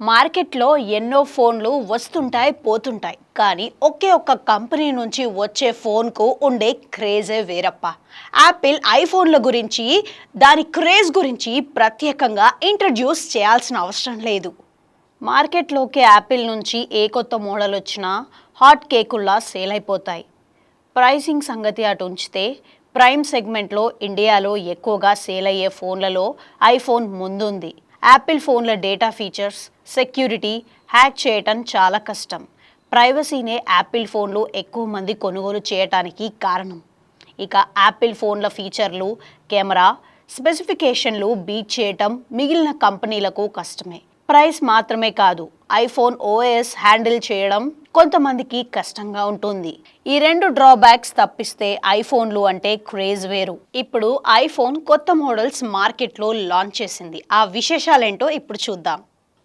మార్కెట్లో ఎన్నో ఫోన్లు వస్తుంటాయి పోతుంటాయి కానీ ఒకే ఒక్క కంపెనీ నుంచి వచ్చే ఫోన్కు ఉండే క్రేజే వేరప్ప. యాపిల్ ఐఫోన్ల గురించి దాని క్రేజ్ గురించి ప్రత్యేకంగా ఇంట్రడ్యూస్ చేయాల్సిన అవసరం లేదు. మార్కెట్లోకి యాపిల్ నుంచి ఏ కొత్త మోడల్ వచ్చినా హాట్ కేకుల్లా సేల్ అయిపోతాయి. ప్రైసింగ్ సంగతి అటు ఉంచితే ప్రైమ్ సెగ్మెంట్లో ఇండియాలో ఎక్కువగా సేల్ అయ్యే ఫోన్లలో ఐఫోన్ ముందుంది. యాపిల్ ఫోన్ల డేటా ఫీచర్స్, సెక్యూరిటీ హ్యాక్ చేయటం చాలా కష్టం. ప్రైవసీనే యాపిల్ ఫోన్లు ఎక్కువ మంది కొనుగోలు చేయటానికి కారణం. ఇక యాపిల్ ఫోన్ల ఫీచర్లు, కెమెరా స్పెసిఫికేషన్లు బీట్ చేయటం మిగిలిన కంపెనీలకు కష్టమే. ప్రైస్ మాత్రమే కాదు, ఐఫోన్ ఓఎస్ హ్యాండిల్ చేయడం కొంతమందికి కష్టంగా ఉంటుంది. ఈ రెండు డ్రాబ్యాక్స్ తప్పిస్తే ఐఫోన్లు అంటే క్రేజ్ వేరు. ఇప్పుడు ఐఫోన్ కొత్త మోడల్స్ మార్కెట్లో లాంచ్ చేసింది. ఆ విశేషాలేంటో ఇప్పుడు చూద్దాం.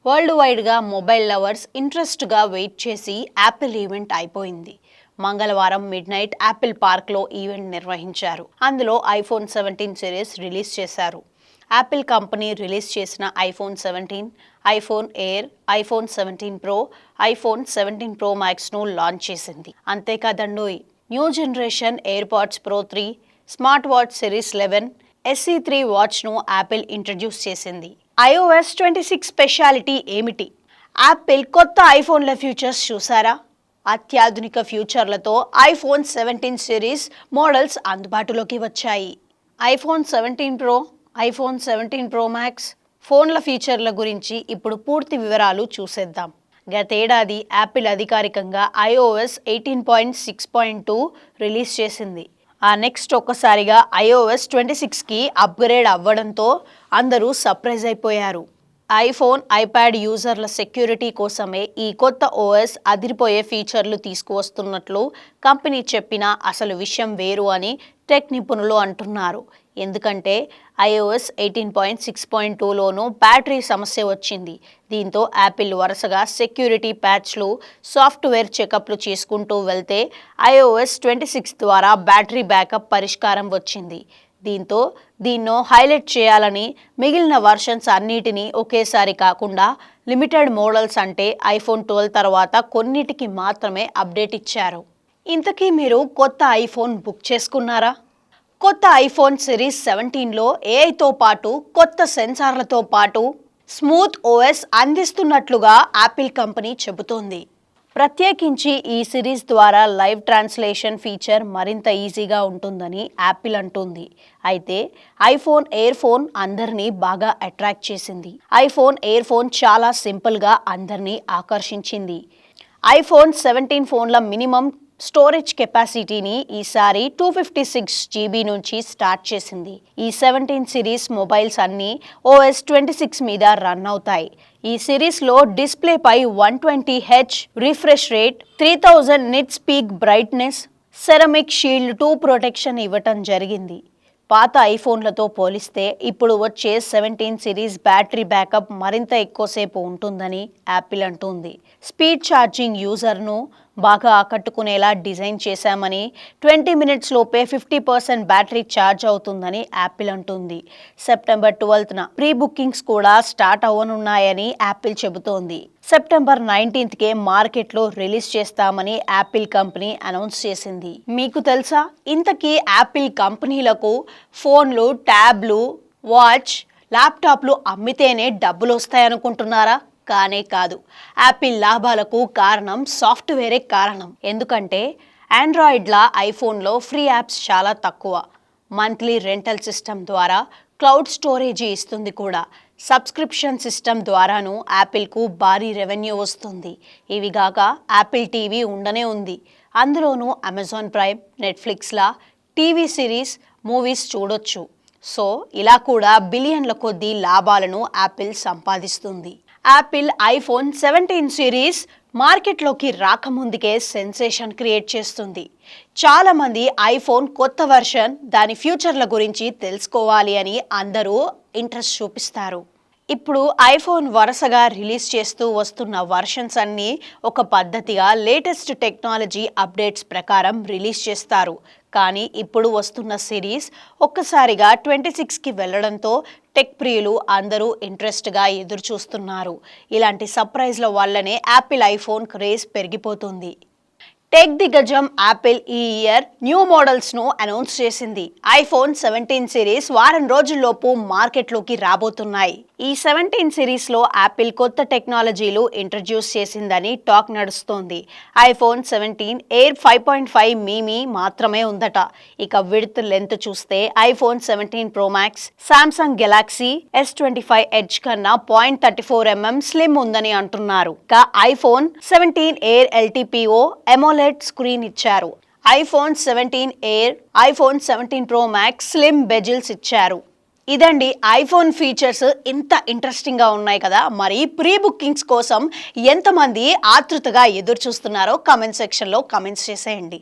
వరల్డ్ వైడ్గా మొబైల్ లవర్స్ ఇంట్రెస్ట్గా వెయిట్ చేసి యాపిల్ ఈవెంట్ అయిపోయింది. మంగళవారం మిడ్ నైట్ యాపిల్ పార్క్లో ఈవెంట్ నిర్వహించారు. అందులో ఐఫోన్ 17 సిరీస్ రిలీజ్ చేశారు. యాపిల్ కంపెనీ రిలీజ్ చేసిన iPhone 17, iPhone Air, iPhone 17 pro, iPhone 17 pro మ్యాక్స్ను లాంచ్ చేసింది. అంతేకాదండోయ్, new generation AirPods pro 3, smart watch series 11, SE3 వాచ్ను యాపిల్ ఇంట్రడ్యూస్ చేసింది. iOS 26 స్పెషాలిటీ ఏమిటి? యాపిల్ కొత్త ఐఫోన్ల ఫ్యూచర్స్ చూసారా? అత్యాధునిక ఫ్యూచర్లతో ఐఫోన్ 17 సిరీస్ మోడల్స్ అందుబాటులోకి వచ్చాయి. IPhone 17 pro, iPhone 17 pro max ఫోన్ల ఫీచర్ల గురించి ఇప్పుడు పూర్తి వివరాలు చూసేద్దాం. గతేడాది యాపిల్ అధికారికంగా iOS 18.6.2 రిలీజ్ చేసింది. ఆ నెక్స్ట్ ఒక్కసారిగా iOS 26కి అప్గ్రేడ్ అవ్వడంతో అందరూ సర్ప్రైజ్ అయిపోయారు. ఐఫోన్, ఐప్యాడ్ యూజర్ల సెక్యూరిటీ కోసమే ఈ కొత్త ఓఎస్ అదిరిపోయే ఫీచర్లు తీసుకువస్తున్నట్లు కంపెనీ చెప్పినా అసలు విషయం వేరు అని టెక్ నిపుణులు అంటున్నారు. ఎందుకంటే iOS 18.6.2లోనూ బ్యాటరీ సమస్య వచ్చింది. దీంతో యాపిల్ వరుసగా సెక్యూరిటీ ప్యాచ్లు, సాఫ్ట్వేర్ చెకప్లు చేసుకుంటూ వెళ్తే iOS 26 ద్వారా బ్యాటరీ బ్యాకప్ పరిష్కారం వచ్చింది. దీంతో దీన్నో హైలైట్ చేయాలని మిగిలిన వర్షన్స్ అన్నిటినీ ఒకేసారి కాకుండా లిమిటెడ్ మోడల్స్ అంటే ఐఫోన్ 12 తర్వాత కొన్నిటికి మాత్రమే అప్డేట్ ఇచ్చారు. ఇంతకీ మీరు కొత్త ఐఫోన్ బుక్ చేసుకున్నారా? కొత్త ఐఫోన్ సిరీస్ 17లో ఏఐతో పాటు కొత్త సెన్సార్లతో పాటు స్మూత్ ఓఎస్ అందిస్తున్నట్లుగా యాపిల్ కంపెనీ చెబుతోంది. ప్రత్యేకించి ఈ సిరీస్ ద్వారా లైవ్ ట్రాన్స్లేషన్ ఫీచర్ మరింత ఈజీగా ఉంటుందని యాపిల్ అంటుంది. అయితే ఐఫోన్ ఎయిర్ ఫోన్ అందరినీ బాగా అట్రాక్ట్ చేసింది. ఐఫోన్ ఎయిర్ ఫోన్ చాలా సింపుల్గా అందరినీ ఆకర్షించింది. ఐఫోన్ 17 ఫోన్ల మినిమం స్టోరేజ్ కెపాసిటీని ఈసారి 256 GB నుంచి స్టార్ట్ చేసింది. ఈ 17 సిరీస్ మొబైల్స్ అన్నీ OS 26 మీద రన్ అవుతాయి. ఈ సిరీస్లో డిస్ప్లేపై 120Hz refresh rate, 3000 nits peak brightness, ceramic shield 2 protection ఇవ్వటం జరిగింది. పాత ఐఫోన్లతో పోలిస్తే ఇప్పుడు వచ్చే 17 సిరీస్ బ్యాటరీ బ్యాకప్ మరింత ఎక్కువసేపు ఉంటుందని యాపిల్ అంటుంది. స్పీడ్ ఛార్జింగ్ యూజర్ను బాగా ఆకట్టుకునేలా డిజైన్ చేశామని, 20 మినిట్స్ లోపే 50% బ్యాటరీ ఛార్జ్ అవుతుందని యాపిల్ అంటుంది. సెప్టెంబర్ 12న ప్రీ బుకింగ్స్ కూడా స్టార్ట్ అవ్వనున్నాయని యాపిల్ చెబుతోంది. సెప్టెంబర్ 19కే మార్కెట్లో రిలీజ్ చేస్తామని యాపిల్ కంపెనీ అనౌన్స్ చేసింది. మీకు తెలుసా, ఇంతకీ యాపిల్ కంపెనీలకు ఫోన్లు, ట్యాబ్లు, వాచ్, ల్యాప్టాప్లు అమ్మితేనే డబ్బులు వస్తాయనుకుంటున్నారా? కానే కాదు. యాపిల్ లాభాలకు కారణం సాఫ్ట్వేరే కారణం. ఎందుకంటే ఆండ్రాయిడ్లా ఐఫోన్లో ఫ్రీ యాప్స్ చాలా తక్కువ. మంత్లీ రెంటల్ సిస్టమ్ ద్వారా క్లౌడ్ స్టోరేజీ ఇస్తుంది కూడా. సబ్స్క్రిప్షన్ సిస్టమ్ ద్వారాను యాపిల్కు భారీ రెవెన్యూ వస్తుంది. ఇవిగాక యాపిల్ టీవీ ఉండనే ఉంది. అందులోనూ అమెజాన్ ప్రైమ్, నెట్ఫ్లిక్స్లా టీవీ సిరీస్, మూవీస్ చూడొచ్చు. సో ఇలా కూడా బిలియన్ల కొద్దీ లాభాలను యాపిల్ సంపాదిస్తుంది. యాపిల్ ఐఫోన్ 17 సిరీస్ మార్కెట్లోకి రాకముందుకే సెన్సేషన్ క్రియేట్ చేస్తుంది. చాలామంది ఐఫోన్ కొత్త వర్షన్, దాని ఫ్యూచర్ల గురించి తెలుసుకోవాలి అని అందరూ ఇంట్రెస్ట్ చూపిస్తారు. ఇప్పుడు ఐఫోన్ వరుసగా రిలీజ్ చేస్తూ వస్తున్న వర్షన్స్ అన్నీ ఒక పద్ధతిగా లేటెస్ట్ టెక్నాలజీ అప్డేట్స్ ప్రకారం రిలీజ్ చేస్తారు. కానీ ఇప్పుడు వస్తున్న సిరీస్ ఒక్కసారిగా 26కి వెళ్లడంతో టెక్ ప్రియులు అందరూ ఇంట్రెస్ట్గా ఎదురు చూస్తున్నారు. ఇలాంటి సర్ప్రైజ్ల వల్లనే యాపిల్ ఐఫోన్ క్రేజ్ పెరిగిపోతుంది. టెక్ దిగ్గజం యాపిల్ ఈ ఇయర్ న్యూ మోడల్స్ను అనౌన్స్ చేసింది. ఐఫోన్ 17 సిరీస్ వారం రోజుల్లోపు మార్కెట్లోకి రాబోతున్నాయి. ఈ 17 సిరీస్లో యాపిల్ కొత్త టెక్నాలజీలు ఇంట్రడ్యూస్ చేసిందని టాక్ నడుస్తోంది. ఐఫోన్ 17 ఎయిర్ 5.5 మిమీ మాత్రమే ఉందట. ఇక విడ్త్ లెంత్ చూస్తే iPhone 17 pro max, Samsung Galaxy S25 edge కన్నా 0.34 mm స్లిమ్ ఉందని అంటున్నారు. ఇక iPhone 17 air LTPO AMOLED screen ఇచ్చారు. IPhone 17 air, iPhone 17 pro max slim bezels ఇచ్చారు. ఇదండి ఐఫోన్ ఫీచర్స్. ఇంత ఇంట్రెస్టింగ్గా ఉన్నాయి కదా. మరి ప్రీ బుకింగ్స్ కోసం ఎంతమంది ఆతృతగా ఎదురు చూస్తున్నారో కామెంట్ సెక్షన్లో కామెంట్స్ చేసేయండి.